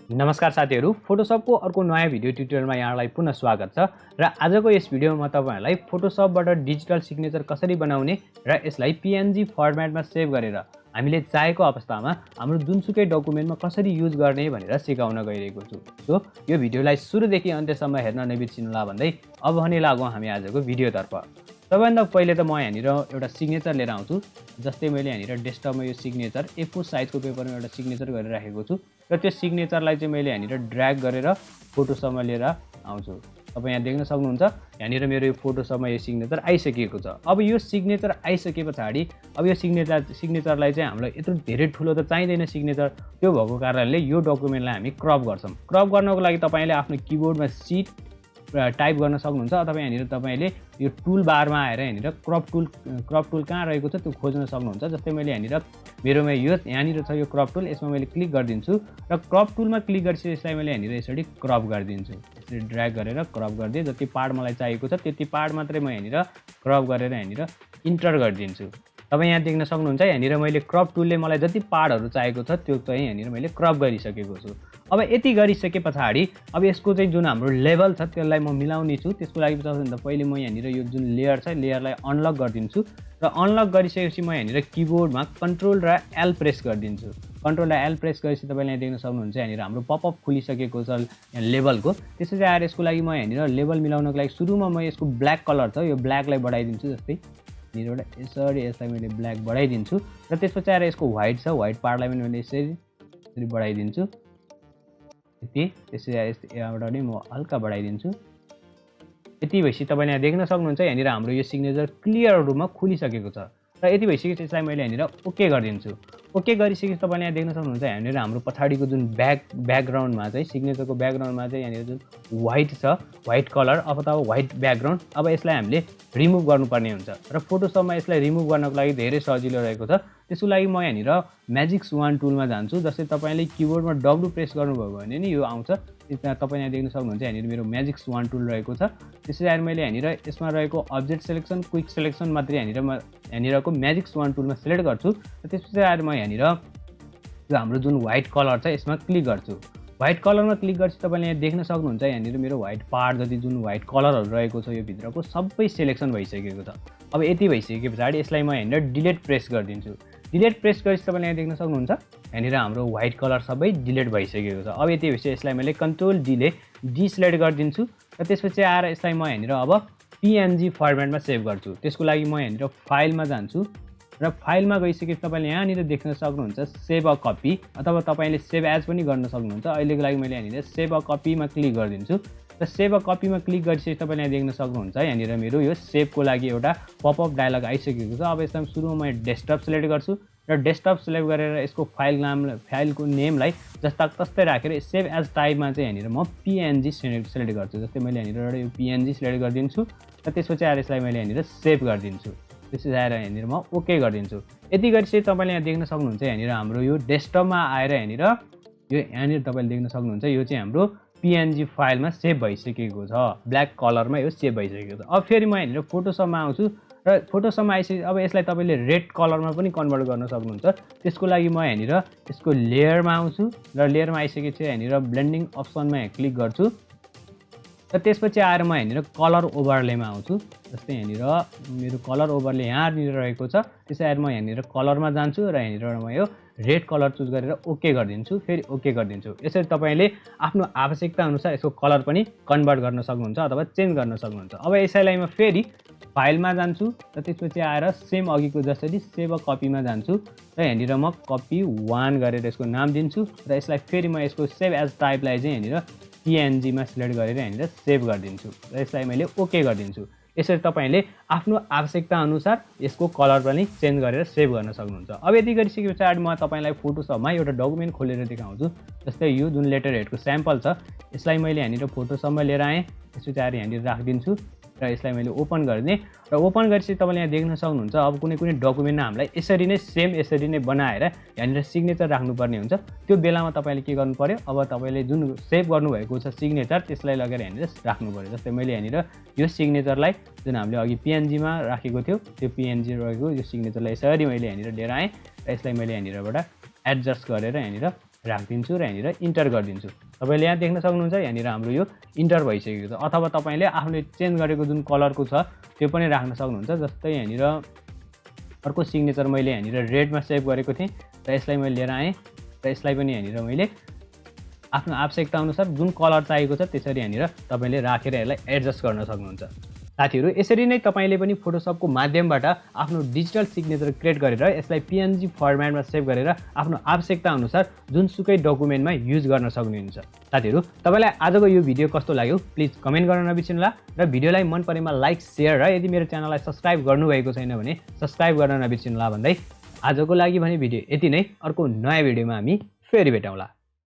नमस्कार साथीहरु, फोटोशपको अर्को नयाँ भिडियो ट्युटोरियलमा यहाँलाई पुनः स्वागत छ र आजको यस भिडियोमा म तपाईहरुलाई फोटोशपबाट डिजिटल सिग्नेचर कसरी बनाउने र यसलाई पीएनजी फर्मेटमा सेभ गरेर हामीले चाहेको अवस्थामा हाम्रो जुनसुकै डकुमेन्टमा कसरी युज गर्ने भनेर सिकाउन गइरहेको छु। सो यो भिडियोलाई सुरुदेखि अन्त्यसम्म हेर्न नबिर्सिनुहोला भन्दै अब भने लागौं हामी आजको भिडियोतर्फ। सबैभन्दा पहिले त म यहाँनिर एउटा सिग्नेचर लिएर आउँछु। जस्तै मैले यहाँनिर डेस्कटपमा यो सिग्नेचर A4 साइजको पेपरमा एउटा सिग्नेचर गरेर राखेको छु र त्यो सिग्नेचरलाई चाहिँ मैले यहाँनिर ड्र्याग गरेर फोटोशपमा लिएर आउँछु। तपाई यहाँ देख्न सक्नुहुन्छ यहाँनिर मेरो यो फोटोशपमा यो सिग्नेचर आइसकेको छ। अब यो सिग्नेचर आइसकेपछि अब यो सिग्नेचरलाई चाहिँ हामीलाई यत्रो धेरै ठुलो त चाहिँदैन सिग्नेचर। त्यो भएको कारणले यो डकुमेन्टलाई हामी क्रप गर्छौं। क्रप गर्नको लागि तपाईले आफ्नो किबोर्डमा सीट टाइप गर्न सक्नुहुन्छ अथवा यहाँनिर तपाईले यो टुल बारमा आएर यहाँनिर क्रप टुल कहाँ रहेको छ त्यो खोज्न सक्नुहुन्छ। जस्तै मैले यहाँनिर मेरोमा यहाँनिर छ यो क्रप टुल, यसमा मैले क्लिक गरिदिन्छु र क्रप टुलमा क्लिक गरेपछि यसलाई मैले यहाँनिर यसरी क्रप गरिदिन्छु। यसरी ड्र्याग गरेर क्रप गरिदिए जति पार्ट मलाई चाहिएको छ त्यति पार्ट मात्रै म यहाँनिर क्रप गरेर यहाँनिर इन्टर गरिदिन्छु। तपाई यहाँ देख्न सक्नुहुन्छ यहाँनिर मैले क्रप टुलले मलाई जति पार्टहरु चाहिएको छ त्यो चाहिँ यहाँनिर मैले क्रप गरिसकेको छु। अब यति गरिसकेपछि अब यसको चाहिँ जुन हाम्रो लेभल छ त्यसलाई म मिलाउने छु। त्यसको लागि सबैभन्दा पहिले म यहाँनिर यो जुन लेयर छ लेयरलाई अनलक गरिदिन्छु र अनलक गरिसकेपछि म यहाँनिर किबोर्डमा कन्ट्रोल र एल प्रेस गरिदिन्छु। कन्ट्रोल र एल प्रेस गरेपछि तपाईले यहाँ देख्न सक्नुहुन्छ यहाँनिर हाम्रो पपअप खुलिसकेको छ यहाँ लेभलको। त्यसपछि आएर यसको लागि म यहाँनिर लेभल मिलाउनको लागि सुरुमा म यसको ब्ल्याक कलर छ यो ब्ल्याकलाई बढाइदिन्छु। जस्तै यहाँनिर यसरी यसलाई मैले ब्ल्याक बढाइदिन्छु र त्यसपछि आएर यसको व्हाइट छ व्हाइट पार्टलाई पनि मैले यसरी बढाइदिन्छु। त्यसपछि यहाँबाट पनि म हल्का बढाइदिन्छु। यति भएपछि तपाईले यहाँ देख्न सक्नुहुन्छ यहाँनिर हाम्रो यो सिग्नेचर क्लियर रूपमा खुलिसकेको छ र यति भइसकेपछि यसलाई मैले यहाँनिर ओके गरिदिन्छु। ओके गरिसकेपछि तपाईले यहाँ देख्न सक्नुहुन्छ यहाँनिर हाम्रो पछाडिको जुन ब्याकग्राउन्डमा चाहिँ सिग्नेचरको ब्याकग्राउन्डमा चाहिँ यहाँनिर जुन व्हाइट छ व्हाइट कलर अथवा व्हाइट ब्याकग्राउन्ड अब यसलाई हामीले रिमुभ गर्नुपर्ने हुन्छ र फोटोशपमा यसलाई रिमुभ गर्नको लागि धेरै सजिलो रहेको छ। त्यसको लागि म यहाँनिर म्याजिक स्वान टुलमा जान्छु। जस्तै तपाईले किबोर्डमा W प्रेस गर्नुभयो भने नि यो आउँछ। तपाईले यहाँ देख्न सक्नुहुन्छ यहाँनिर मेरो म्याजिक स्वान टुल रहेको छ। त्यसैले आएर मैले यहाँनिर यसमा रहेको अब्जेक्ट सिलेक्सन क्विक सिलेक्सन मात्रै यहाँनिरको म्याजिक स्वान टुलमा सिलेक्ट गर्छु र त्यसपछि आएर म यहाँनिर यो हाम्रो जुन व्हाइट कलर छ यसमा क्लिक गर्छु। व्हाइट कलरमा क्लिक गरेपछि तपाईले यहाँ देख्न सक्नुहुन्छ यहाँनिर मेरो व्हाइट पार्ट जति जुन व्हाइट कलरहरु रहेको छ यो भित्रको सबै सिलेक्सन भइसकेको छ। अब यति भइसकेपछि यसलाई म यहाँनिर डिलिट प्रेस गरिदिन्छु। डिलिट प्रेस गरेपछि तपाईले यहाँ देख्न सक्नुहुन्छ यहाँनिर हाम्रो व्हाइट कलर सबै डिलिट भइसकेको छ। अब यति भएपछि यसलाई मैले कन्ट्रोल डी ले डिसिलेक्ट गरिदिन्छु र त्यसपछि आएर यसलाई म यहाँनिर अब पीएनजी फर्मेटमा सेभ गर्छु। त्यसको लागि म यहाँनिर फाइलमा जान्छु र फाइलमा गइसकेपछि तपाईले यहाँनिर देख्न सक्नुहुन्छ सेभ अ कपी अथवा तपाईले सेभ एज पनि गर्न सक्नुहुन्छ। अहिलेको लागि मैले यहाँनिर सेभ अ कपीमा क्लिक गरिदिन्छु र सेभ अ कपीमा क्लिक गरिसकेपछि तपाईले यहाँ देख्न सक्नुहुन्छ यहाँनिर मेरो यो सेभको लागि एउटा पपअप डायलग आइसकेको छ। अब यसमा सुरुमा म डेस्कटप सिलेक्ट गर्छु र डेस्कटप सिलेक्ट गरेर यसको फाइलको नेमलाई जस्ता तस्तै राखेर सेभ एज टाइपमा चाहिँ यहाँनिर म पीएनजी सिलेक्ट गर्छु। जस्तै मैले यहाँनिर यो पीएनजी सिलेक्ट गरिदिन्छु र त्यसपछि आएर यसलाई मैले यहाँनिर सेभ गरिदिन्छु। त्यसपछि आएर यहाँनिर म ओके गरिदिन्छु। यति गरिसकेपछि तपाईले यहाँ देख्न सक्नुहुन्छ यहाँनिर हाम्रो यो डेस्कटपमा आएर यहाँनिर तपाईले देख्न सक्नुहुन्छ यो चाहिँ हाम्रो पीएनजी फाइलमा सेभ भइसकेको छ। ब्ल्याक कलरमा यो सेभ भइसकेको छ। अब फेरि म यहाँनिर फोटोशपमा आउँछु र फोटोशपमा आइसकेपछि अब यसलाई तपाईले रेड कलरमा पनि कन्भर्ट गर्न सक्नुहुन्छ। त्यसको लागि म यहाँनिर यसको लेयरमा आउँछु र लेयरमा आइसकेपछि यहाँनिर ब्लेन्डिङ अप्सनमा यहाँ क्लिक गर्छु र त्यसपछि आएर म यहाँनिर कलर ओभरलेमा आउँछु। जस्तै यहाँनिर मेरो कलर ओभरले यहाँनिर रहेको छ। त्यसै आएर म यहाँनिर कलरमा जान्छु र यहाँनिर म यो रेड कलर चुज गरेर ओके गरिदिन्छु फेरि ओके गरिदिन्छु। यसरी तपाईले आफ्नो आवश्यकता अनुसार यसको कलर पनि कन्भर्ट गर्न सक्नुहुन्छ अथवा चेन्ज गर्न सक्नुहुन्छ। अब यसैलाई म फेरि फाइलमा जान्छु र त्यसपछि आएर सेम अघिको जसरी सेभ अ कपीमा जान्छु र यहाँनिर म कपी 1 गरेर यसको नाम दिन्छु र यसलाई फेरि म यसको सेभ एज टाइपलाई चाहिँ यहाँनिर पीएनजीमा सिलेक्ट गरेर यहाँनिर सेभ गरिदिन्छु र यसलाई मैले ओके गरिदिन्छु। यसरी तपाईले आफ्नो आवश्यकता अनुसार यसको कलर पनि चेन्ज गरेर सेभ गर्न सक्नुहुन्छ। अब यति गरिसकेपछि म तपाईलाई फोटोशपमा एउटा डकुमेन्ट खोलेर देखाउँछु। जस्तै यो जुन लेटर हेडको स्याम्पल छ यसलाई मैले यहाँनिर फोटोशपमा लिएर आएँ। त्यसपछि आएर यहाँनिर राखिदिन्छु र यसलाई मैले ओपन गरिदिएँ र ओपन गरेपछि तपाईले यहाँ देख्न सक्नुहुन्छ अब कुनै डकुमेन्टमा हामीलाई यसरी नै सेम यसरी नै बनाएर यहाँनिर सिग्नेचर राख्नुपर्ने हुन्छ। त्यो बेलामा तपाईले के गर्नु पर्यो अब तपाईले जुन सेभ गर्नुभएको छ सिग्नेचर त्यसलाई लगेर यहाँनिर राख्नु पर्यो। जस्तै मैले यहाँनिर यो सिग्नेचरलाई जुन हामीले अघि पीएनजीमा राखेको थियो त्यो पीएनजी रहेको यो सिग्नेचरलाई यसरी मैले यहाँनिर लिएर आएँ र यसलाई मैले यहाँनिरबाट एडजस्ट गरेर यहाँनिर राखिदिन्छु र यहाँनिर इन्टर गरिदिन्छु। तपाईँले यहाँ देख्न सक्नुहुन्छ यहाँनिर हाम्रो यो इन्टर भइसकेको छ। अथवा तपाईँले आफूले चेन्ज गरेको जुन कलरको छ त्यो पनि राख्न सक्नुहुन्छ। जस्तै यहाँनिर अर्को सिग्नेचर मैले यहाँनिर रेडमा सेभ गरेको थिएँ र यसलाई मैले लिएर आएँ र यसलाई पनि यहाँनिर मैले आफ्नो आवश्यकता अनुसार जुन कलर चाहिएको छ त्यसरी यहाँनिर तपाईँले राखेर यसलाई एडजस्ट गर्न सक्नुहुन्छ। साथीहरू यसरी नै तपाईँले पनि फोटोसपको माध्यमबाट आफ्नो डिजिटल सिग्नेचर क्रिएट गरेर यसलाई PNG फर्मेटमा सेभ गरेर आफ्नो आवश्यकता अनुसार जुनसुकै डकुमेन्टमा युज गर्न सक्नुहुन्छ। साथीहरू तपाईँलाई आजको यो भिडियो कस्तो लाग्यो प्लिज कमेन्ट गर्न नबिर्सिनुहोला र भिडियोलाई मन परेमा लाइक शेयर र यदि मेरो च्यानललाई सब्स्क्राइब गर्नुभएको छैन भने सब्स्क्राइब गर्न नबिर्सिनुहोला भन्दै आजको लागि भने भिडियो यति नै। अर्को नयाँ भिडियोमा हामी फेरि भेटौँला।